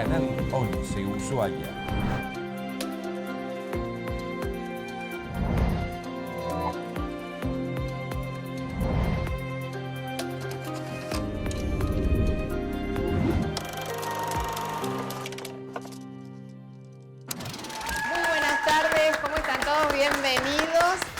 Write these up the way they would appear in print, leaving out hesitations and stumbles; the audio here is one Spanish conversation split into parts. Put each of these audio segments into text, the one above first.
Canal 11 Ushuaia.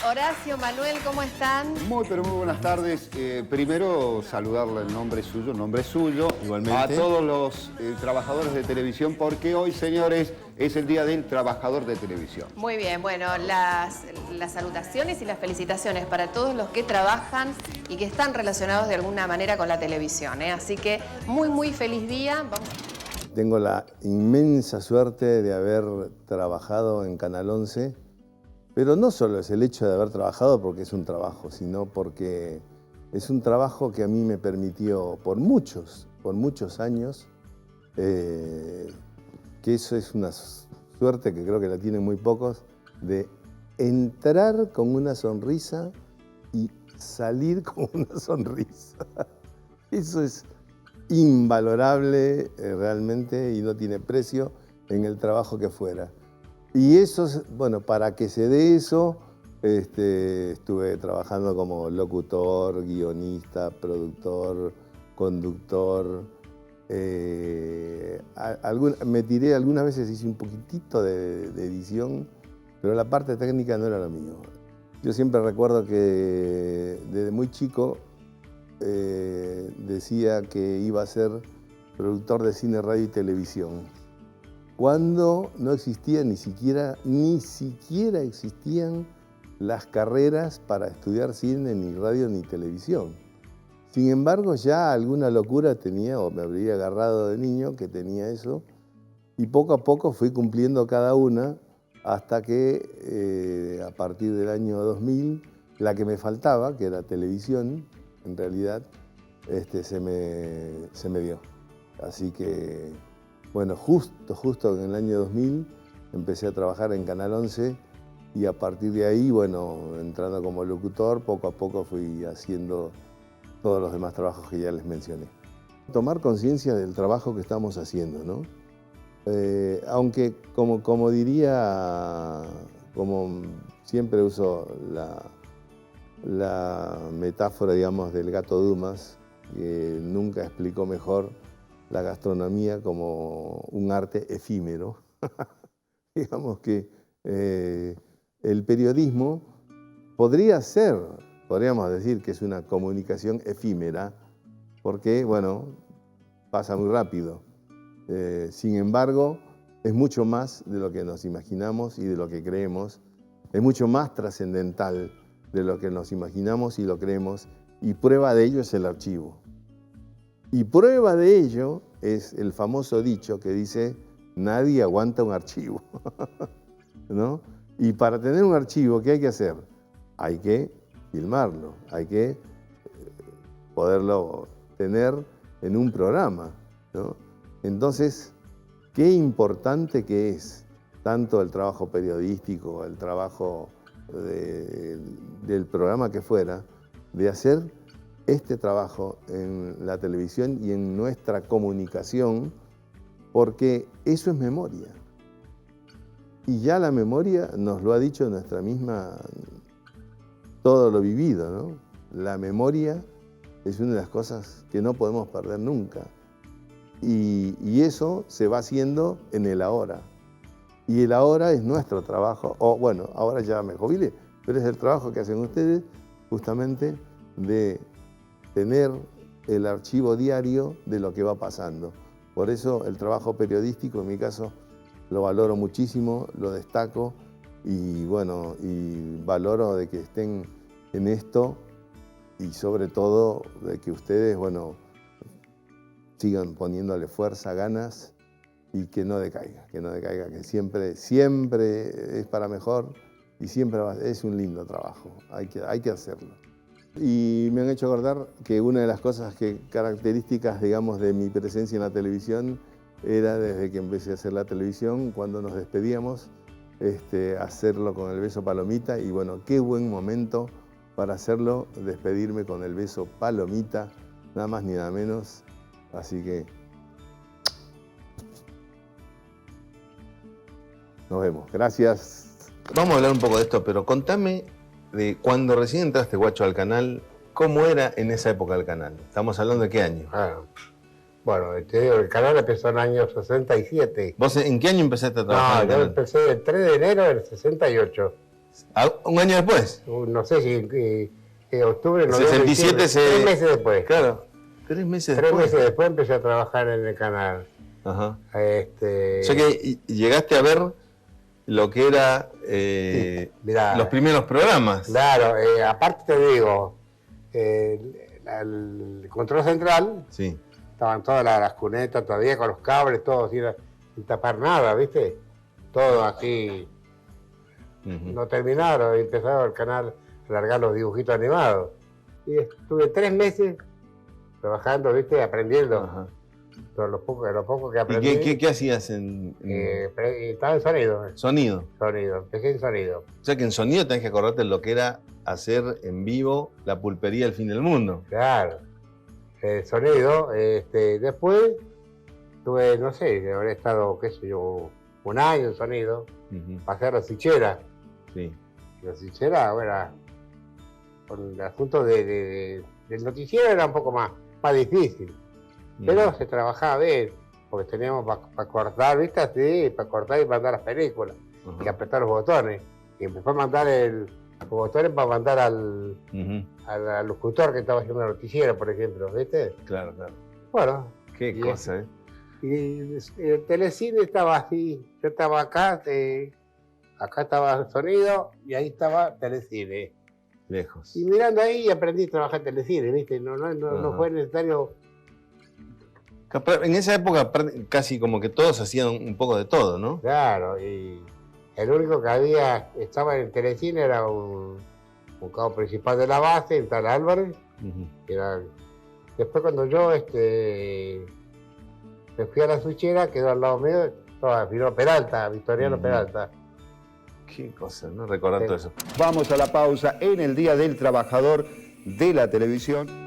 Horacio, Manuel, ¿cómo están? Muy buenas tardes. Primero saludarle el nombre suyo, igualmente, a todos los trabajadores de televisión, porque hoy, señores, es el Día del Trabajador de Televisión. Muy bien, bueno, las salutaciones y las felicitaciones para todos los que trabajan y que están relacionados de alguna manera con la televisión, ¿eh? Así que muy feliz día. Tengo la inmensa suerte de haber trabajado en Canal 11. Pero no solo es el hecho de haber trabajado porque es un trabajo, sino porque es un trabajo que a mí me permitió por muchos años, que eso es una suerte que creo que la tienen muy pocos, de entrar con una sonrisa y salir con una sonrisa. Eso es invalorable realmente y no tiene precio en el trabajo que fuera. Y eso, bueno, para que se dé eso, estuve trabajando como locutor, guionista, productor, conductor. Me tiré algunas veces, hice un poquitito de edición, pero la parte técnica no era lo mío. Yo siempre recuerdo que desde muy chico decía que iba a ser productor de cine, radio y televisión, cuando no existía ni siquiera existían las carreras para estudiar cine, ni radio, ni televisión. Sin embargo, ya alguna locura tenía, o me habría agarrado de niño que tenía eso, y poco a poco fui cumpliendo cada una, hasta que a partir del año 2000, la que me faltaba, que era televisión, en realidad, se me dio. Así que, bueno, justo en el año 2000 empecé a trabajar en Canal 11 y a partir de ahí, bueno, entrando como locutor, poco a poco fui haciendo todos los demás trabajos que ya les mencioné. Tomar conciencia del trabajo que estamos haciendo, ¿no? Aunque, como diría, como siempre uso la metáfora, digamos, del gato Dumas, que nunca explicó mejor la gastronomía como un arte efímero. Digamos que el periodismo podríamos decir que es una comunicación efímera, porque, bueno, pasa muy rápido. Sin embargo, es mucho más de lo que nos imaginamos y de lo que creemos. Es mucho más trascendental de lo que nos imaginamos y lo creemos, y prueba de ello es el archivo. Y prueba de ello es el famoso dicho que dice: nadie aguanta un archivo. ¿No? Y para tener un archivo, ¿qué hay que hacer? Hay que filmarlo, hay que poderlo tener en un programa, ¿no? Entonces, qué importante que es tanto el trabajo periodístico, el trabajo del programa que fuera, de hacer este trabajo en la televisión y en nuestra comunicación, porque eso es memoria. Y ya la memoria nos lo ha dicho nuestra misma, todo lo vivido, ¿no? La memoria es una de las cosas que no podemos perder nunca. Y eso se va haciendo en el ahora. Y el ahora es nuestro trabajo, o bueno, ahora ya me jubilé, pero es el trabajo que hacen ustedes justamente de tener el archivo diario de lo que va pasando. Por eso el trabajo periodístico, en mi caso, lo valoro muchísimo, lo destaco y bueno, y valoro de que estén en esto y sobre todo de que ustedes, bueno, sigan poniéndole fuerza, ganas y que no decaiga, que siempre es para mejor y siempre es un lindo trabajo, hay que hacerlo. Y me han hecho acordar que una de las características, digamos, de mi presencia en la televisión era desde que empecé a hacer la televisión, cuando nos despedíamos, hacerlo con el beso palomita. Y bueno, qué buen momento para hacerlo, despedirme con el beso palomita, nada más ni nada menos. Así que Nos vemos. Gracias. Vamos a hablar un poco de esto, pero contame de cuando recién entraste, Guacho, al canal, ¿cómo era en esa época el canal? Estamos hablando de qué año. Bueno, te digo, el canal empezó en el año 67. ¿Vos en qué año empezaste a trabajar? No, yo empecé el 3 de enero del 68. ¿Un año después? No sé si octubre, noviembre, 67 diciembre. 3 meses después. Claro, 3 meses 3 después. meses después empecé a trabajar en el canal. Ajá. O sea que llegaste a ver lo que era mirá, los primeros programas. Claro, aparte te digo, el control central, Sí. estaban todas las cunetas todavía con los cables, todo sin tapar nada, ¿viste? Todo así. No terminaron y empezaron el canal a largar los dibujitos animados. Y estuve 3 meses trabajando, ¿viste? Aprendiendo. Ajá. Pero lo poco que ¿Y aprendí. qué hacías en Estaba en sonido. sonido? Empecé en sonido. O sea que en sonido tenés que acordarte lo que era hacer en vivo la pulpería El Fin del Mundo. Claro. Sonido. Después tuve, no sé, habré estado, qué sé yo, 1 año en sonido. Pasé a la Sichera. Sí. La Sichera, bueno, con el asunto del noticiero era un poco más difícil. Pero se trabajaba bien, porque teníamos para cortar, ¿viste? Así, para cortar y mandar las películas. Y apretar los botones. Y después mandar los botones para mandar al locutor que estaba haciendo el noticiero, por ejemplo, ¿viste? Claro, claro. Bueno. Qué cosa, ¿eh? Y el telecine estaba así. Yo estaba acá, acá estaba el sonido y ahí estaba telecine. Lejos. Y mirando ahí aprendí a trabajar en telecine, ¿viste? No fue necesario. En esa época casi como que todos hacían un poco de todo, ¿no? Claro, y el único que estaba en el telecine era un cabo principal de la base, el tal Álvarez. Después cuando yo me fui a la Suchera, quedó al lado mío, vino Peralta, Victoriano Peralta. Qué cosa, ¿no? Recordar todo eso. Vamos a la pausa en el Día del Trabajador de la Televisión.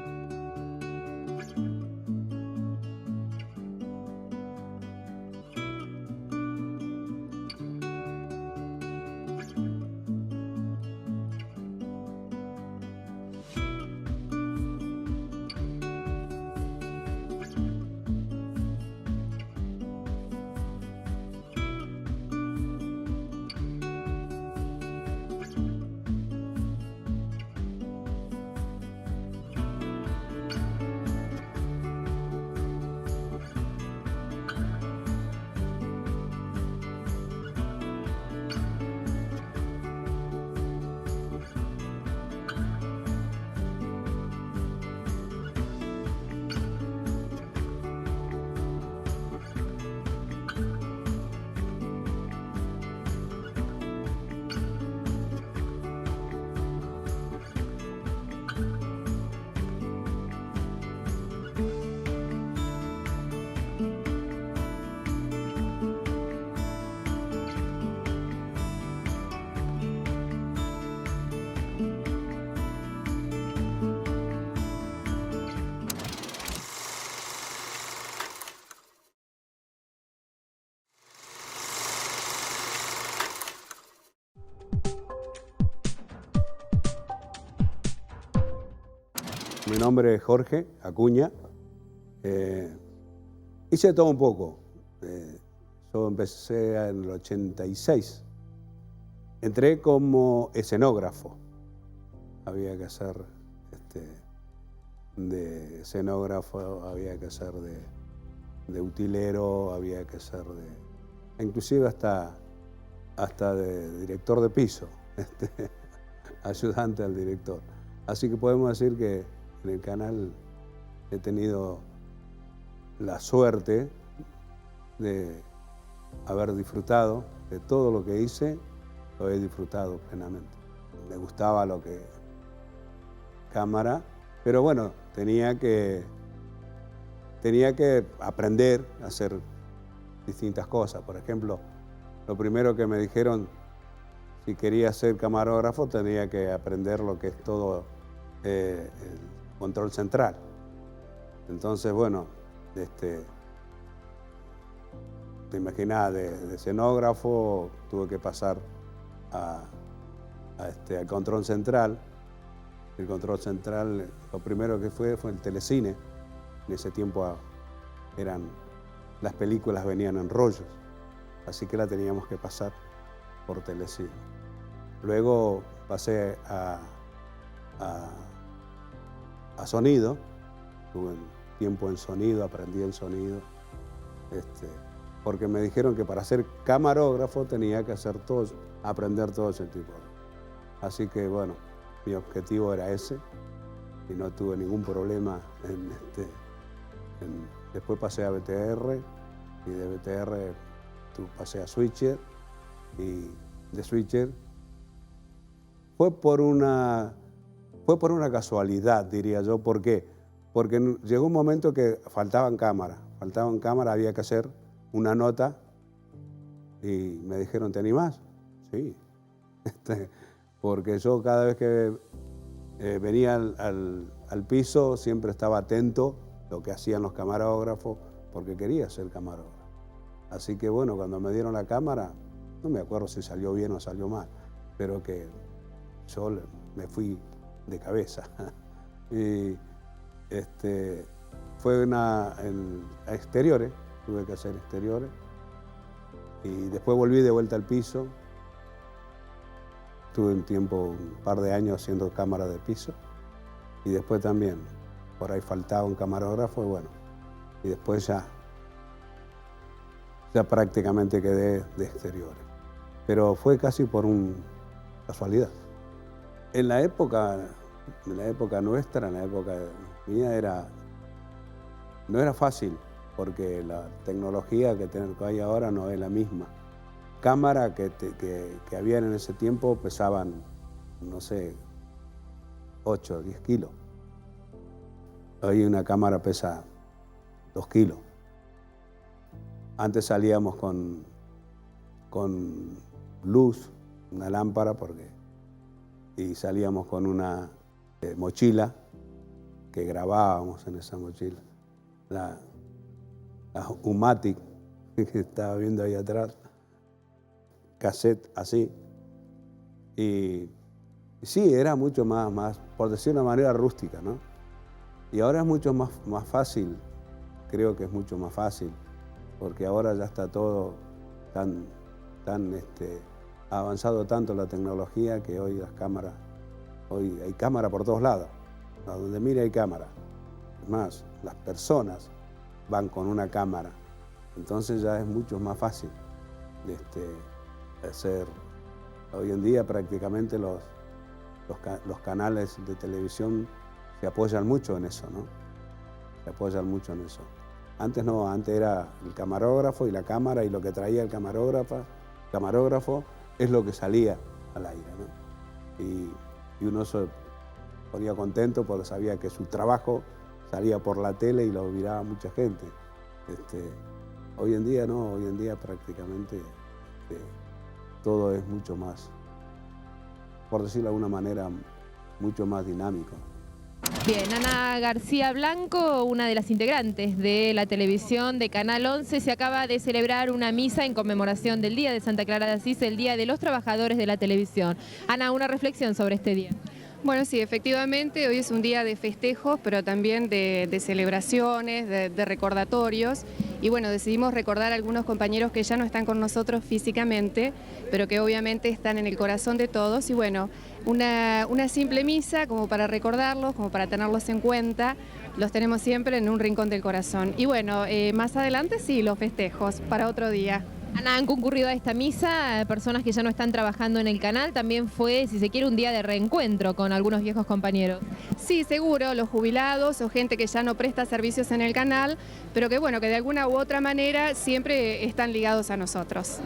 Mi nombre es Jorge Acuña. Hice todo un poco. Yo empecé en el 86. Entré como escenógrafo. Había que hacer de escenógrafo, había que hacer de utilero, había que hacer inclusive hasta de director de piso, ayudante al director. Así que podemos decir que en el canal he tenido la suerte de haber disfrutado de todo lo que hice, lo he disfrutado plenamente. Me gustaba lo que cámara, pero bueno, tenía que aprender a hacer distintas cosas. Por ejemplo, lo primero que me dijeron, si quería ser camarógrafo, tenía que aprender lo que es todo el control central. Entonces, bueno, te imaginas, de escenógrafo tuve que pasar al control central. El control central, lo primero que fue el telecine. En ese tiempo las películas venían en rollos, así que la teníamos que pasar por telecine. Luego pasé a sonido, tuve un tiempo en sonido, aprendí el sonido, porque me dijeron que para ser camarógrafo tenía que aprender todo ese tipo. Así que bueno, mi objetivo era ese y no tuve ningún problema. Después pasé a BTR y de BTR pasé a Switcher, y de Switcher fue por una casualidad, diría yo. ¿Por qué? Porque llegó un momento que faltaban cámaras, había que hacer una nota y me dijeron, ¿te animás? Sí, porque yo cada vez que venía al piso siempre estaba atento a lo que hacían los camarógrafos, porque quería ser camarógrafo. Así que bueno, cuando me dieron la cámara, no me acuerdo si salió bien o salió mal, pero que yo me fui de cabeza. Y fue a exteriores, tuve que hacer exteriores, y después volví de vuelta al piso. Tuve un par de años haciendo cámara de piso, y después también por ahí faltaba un camarógrafo, y bueno, y después ya prácticamente quedé de exteriores. Pero fue casi por una casualidad. En la época nuestra, en la época mía, no era fácil, porque la tecnología que hay ahora no es la misma. Cámara que habían en ese tiempo pesaban, no sé, 8 o 10 kilos. Hoy una cámara pesa 2 kilos. Antes salíamos con luz, una lámpara, y salíamos con una mochila que grabábamos en esa mochila. La Umatic que estaba viendo ahí atrás, cassette así. Y sí, era mucho más, por decir de una manera rústica, ¿no? Y ahora es mucho más fácil, creo que es mucho más fácil, porque ahora ya está todo tan ha avanzado tanto la tecnología que hoy hoy hay cámara por todos lados. A donde mire hay cámara. Más, las personas van con una cámara. Entonces ya es mucho más fácil hacer. Hoy en día prácticamente los canales de televisión se apoyan mucho en eso, ¿no? Se apoyan mucho en eso. Antes no, antes era el camarógrafo y la cámara, y lo que traía el camarógrafo es lo que salía al aire, ¿no? Y uno se ponía contento porque sabía que su trabajo salía por la tele y lo miraba mucha gente. Hoy en día no, hoy en día prácticamente todo es mucho más, por decirlo de alguna manera, mucho más dinámico. Bien, Ana García Blanco, una de las integrantes de la televisión de Canal 11, se acaba de celebrar una misa en conmemoración del Día de Santa Clara de Asís, el Día de los Trabajadores de la Televisión. Ana, una reflexión sobre este día. Bueno, sí, efectivamente, hoy es un día de festejos, pero también de celebraciones, de recordatorios. Y bueno, decidimos recordar a algunos compañeros que ya no están con nosotros físicamente, pero que obviamente están en el corazón de todos. Y bueno, una simple misa como para recordarlos, como para tenerlos en cuenta. Los tenemos siempre en un rincón del corazón. Y bueno, más adelante sí, los festejos para otro día. Ana, han concurrido a esta misa personas que ya no están trabajando en el canal. También fue, si se quiere, un día de reencuentro con algunos viejos compañeros. Sí, seguro, los jubilados o gente que ya no presta servicios en el canal, pero que bueno, que de alguna u otra manera siempre están ligados a nosotros.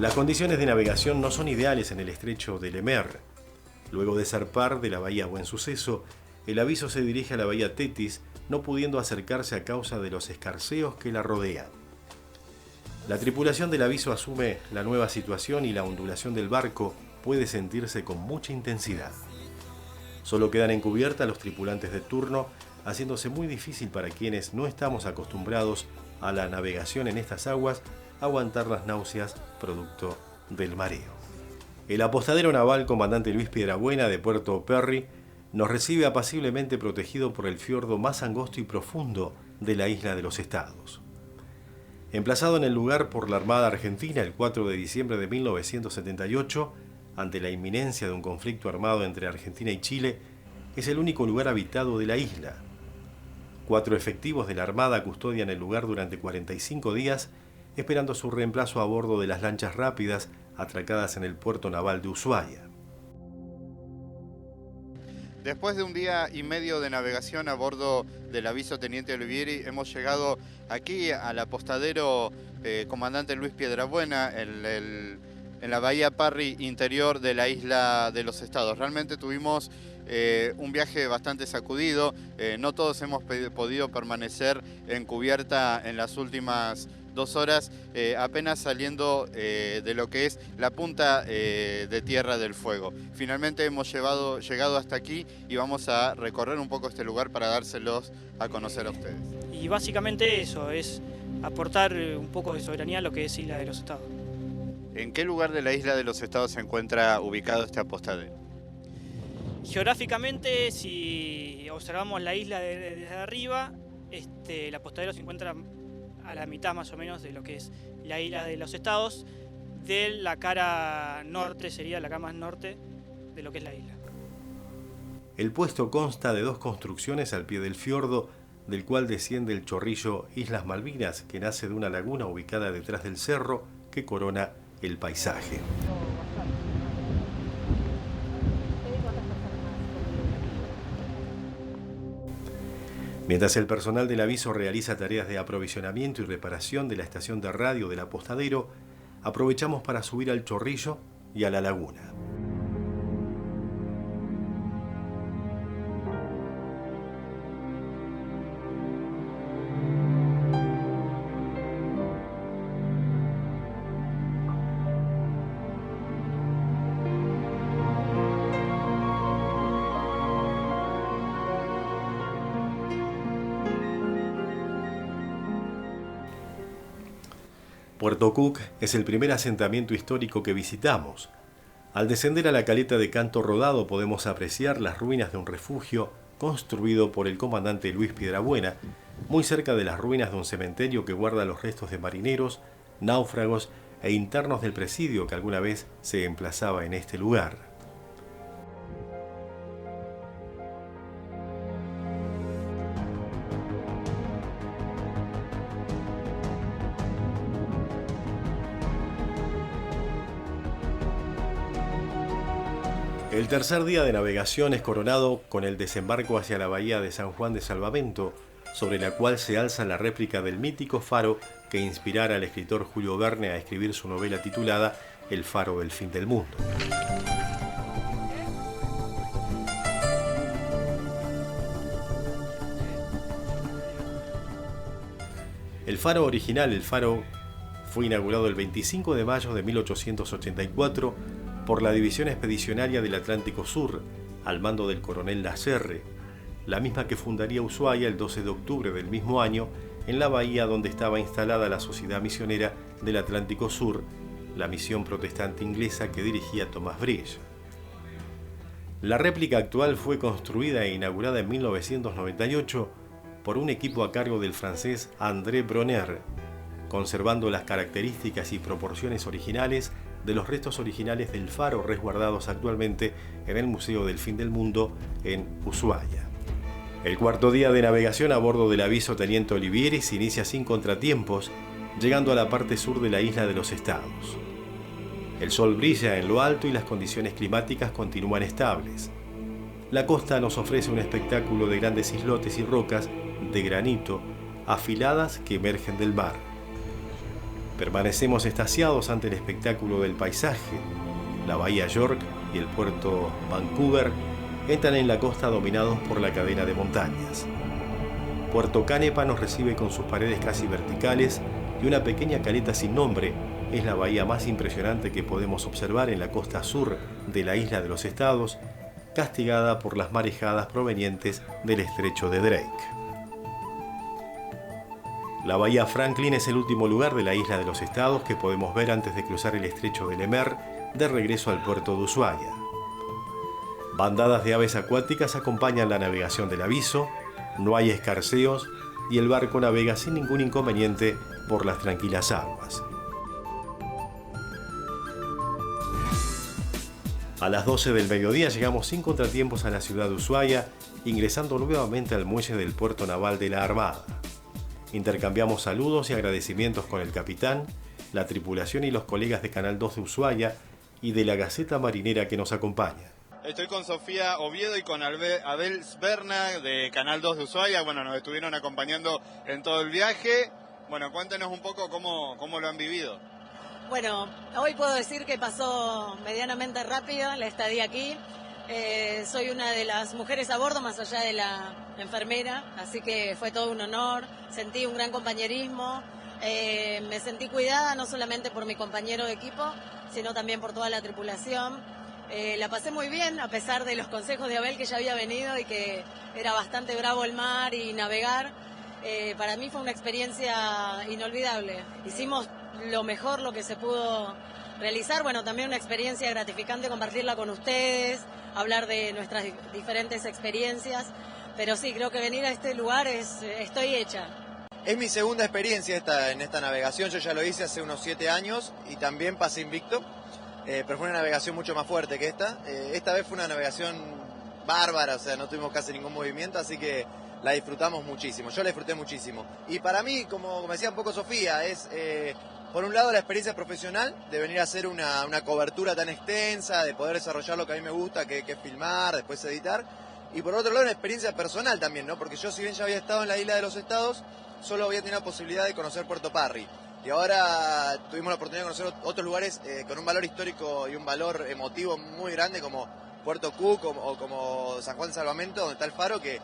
Las condiciones de navegación no son ideales en el estrecho de Le Maire. Luego de zarpar de la bahía Buen Suceso, el aviso se dirige a la bahía Tetis, no pudiendo acercarse a causa de los escarceos que la rodean. La tripulación del aviso asume la nueva situación y la ondulación del barco puede sentirse con mucha intensidad. Solo quedan en cubierta los tripulantes de turno, haciéndose muy difícil para quienes no estamos acostumbrados a la navegación en estas aguas aguantar las náuseas producto del mareo. El apostadero naval Comandante Luis Piedrabuena de Puerto Perry nos recibe apaciblemente protegido por el fiordo más angosto y profundo de la isla de los Estados. Emplazado en el lugar por la Armada Argentina el 4 de diciembre de 1978, ante la inminencia de un conflicto armado entre Argentina y Chile, es el único lugar habitado de la isla. 4 efectivos de la Armada custodian el lugar durante 45 días, esperando su reemplazo a bordo de las lanchas rápidas atracadas en el puerto naval de Ushuaia. Después de un día y medio de navegación a bordo del aviso Teniente Olivieri, hemos llegado aquí al apostadero Comandante Luis Piedrabuena, en la bahía Parry interior de la isla de los Estados. Realmente tuvimos un viaje bastante sacudido, no todos hemos podido permanecer en cubierta en las últimas 2 horas, apenas saliendo de lo que es la punta de Tierra del Fuego. Finalmente hemos llegado hasta aquí y vamos a recorrer un poco este lugar para dárselos a conocer a ustedes. Y básicamente eso, es aportar un poco de soberanía a lo que es Isla de los Estados. ¿En qué lugar de la Isla de los Estados se encuentra ubicado este apostadero? Geográficamente, si observamos la isla desde arriba, el apostadero se encuentra a la mitad más o menos de lo que es la Isla de los Estados. De la cara norte, sería la cara más norte de lo que es la isla. El puesto consta de 2 construcciones al pie del fiordo, del cual desciende el chorrillo Islas Malvinas, que nace de una laguna ubicada detrás del cerro que corona el paisaje. Mientras el personal del aviso realiza tareas de aprovisionamiento y reparación de la estación de radio del apostadero, aprovechamos para subir al chorrillo y a la laguna. Puerto Cook es el primer asentamiento histórico que visitamos. Al descender a la caleta de Canto Rodado podemos apreciar las ruinas de un refugio construido por el comandante Luis Piedrabuena, muy cerca de las ruinas de un cementerio que guarda los restos de marineros, náufragos e internos del presidio que alguna vez se emplazaba en este lugar. El tercer día de navegación es coronado con el desembarco hacia la bahía de San Juan de Salvamento, sobre la cual se alza la réplica del mítico faro que inspirara al escritor Julio Verne a escribir su novela titulada El faro del fin del mundo. El faro original, el faro, fue inaugurado el 25 de mayo de 1884 por la División Expedicionaria del Atlántico Sur, al mando del coronel Lacerre, la misma que fundaría Ushuaia el 12 de octubre del mismo año, en la bahía donde estaba instalada la Sociedad Misionera del Atlántico Sur, la misión protestante inglesa que dirigía Thomas Bridge. La réplica actual fue construida e inaugurada en 1998 por un equipo a cargo del francés André Bronner, conservando las características y proporciones originales de los restos originales del faro resguardados actualmente en el Museo del Fin del Mundo en Ushuaia. El cuarto día de navegación a bordo del aviso Teniente Olivieri se inicia sin contratiempos, llegando a la parte sur de la Isla de los Estados. El sol brilla en lo alto y las condiciones climáticas continúan estables. La costa nos ofrece un espectáculo de grandes islotes y rocas de granito afiladas que emergen del mar. Permanecemos extasiados ante el espectáculo del paisaje. La bahía York y el puerto Vancouver entran en la costa dominados por la cadena de montañas. Puerto Canepa nos recibe con sus paredes casi verticales y una pequeña caleta sin nombre. Es la bahía más impresionante que podemos observar en la costa sur de la isla de los Estados, castigada por las marejadas provenientes del estrecho de Drake. La bahía Franklin es el último lugar de la isla de los Estados que podemos ver antes de cruzar el estrecho de Le Maire de regreso al puerto de Ushuaia. Bandadas de aves acuáticas acompañan la navegación del aviso, no hay escarceos y el barco navega sin ningún inconveniente por las tranquilas aguas. A las 12 del mediodía llegamos sin contratiempos a la ciudad de Ushuaia, ingresando nuevamente al muelle del puerto naval de la Armada. Intercambiamos saludos y agradecimientos con el capitán, la tripulación y los colegas de Canal 2 de Ushuaia y de la Gaceta Marinera que nos acompaña. Estoy con Sofía Oviedo y con Abel Sberna de Canal 2 de Ushuaia. Bueno, nos estuvieron acompañando en todo el viaje. Bueno, cuéntenos un poco cómo lo han vivido. Bueno, hoy puedo decir que pasó medianamente rápido la estadía aquí. Soy una de las mujeres a bordo, más allá de la enfermera, así que fue todo un honor. Sentí un gran compañerismo. Me sentí cuidada no solamente por mi compañero de equipo, sino también por toda la tripulación. La pasé muy bien, a pesar de los consejos de Abel, que ya había venido y que era bastante bravo el mar y navegar. Para mí fue una experiencia inolvidable. Hicimos lo mejor, lo que se pudo realizar. Bueno, también una experiencia gratificante compartirla con ustedes, hablar de nuestras diferentes experiencias. Pero sí, creo que venir a este lugar estoy hecha. Es mi segunda experiencia en esta navegación. Yo ya lo hice hace unos 7 años y también pasé invicto. Pero fue una navegación mucho más fuerte que esta. Esta vez fue una navegación bárbara, o sea, no tuvimos casi ningún movimiento, así que la disfrutamos muchísimo. Yo la disfruté muchísimo. Y para mí, como decía un poco Sofía, es por un lado la experiencia profesional de venir a hacer una cobertura tan extensa, de poder desarrollar lo que a mí me gusta, que es filmar, después editar. Y por otro lado una experiencia personal también, ¿no? Porque yo, si bien ya había estado en la isla de los Estados, solo había tenido la posibilidad de conocer Puerto Parry. Y ahora tuvimos la oportunidad de conocer otros lugares con un valor histórico y un valor emotivo muy grande, como Puerto Cook o como San Juan de Salvamento, donde está el faro, que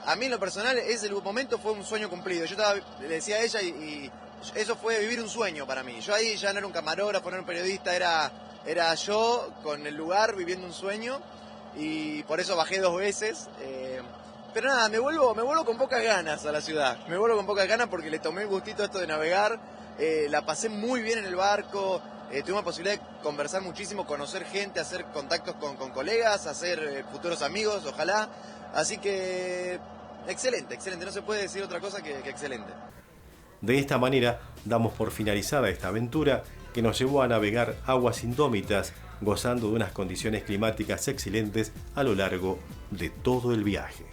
a mí en lo personal ese momento fue un sueño cumplido. Yo le decía a ella y eso fue vivir un sueño para mí. Yo ahí ya no era un camarógrafo, no era un periodista, era yo con el lugar viviendo un sueño, y por eso bajé 2 veces. Pero nada, me vuelvo con pocas ganas a la ciudad. Me vuelvo con pocas ganas porque le tomé el gustito a esto de navegar. La pasé muy bien en el barco. Tuve la posibilidad de conversar muchísimo, conocer gente, hacer contactos con colegas, hacer futuros amigos, ojalá. Así que excelente. No se puede decir otra cosa que excelente. De esta manera damos por finalizada esta aventura que nos llevó a navegar aguas indómitas, gozando de unas condiciones climáticas excelentes a lo largo de todo el viaje.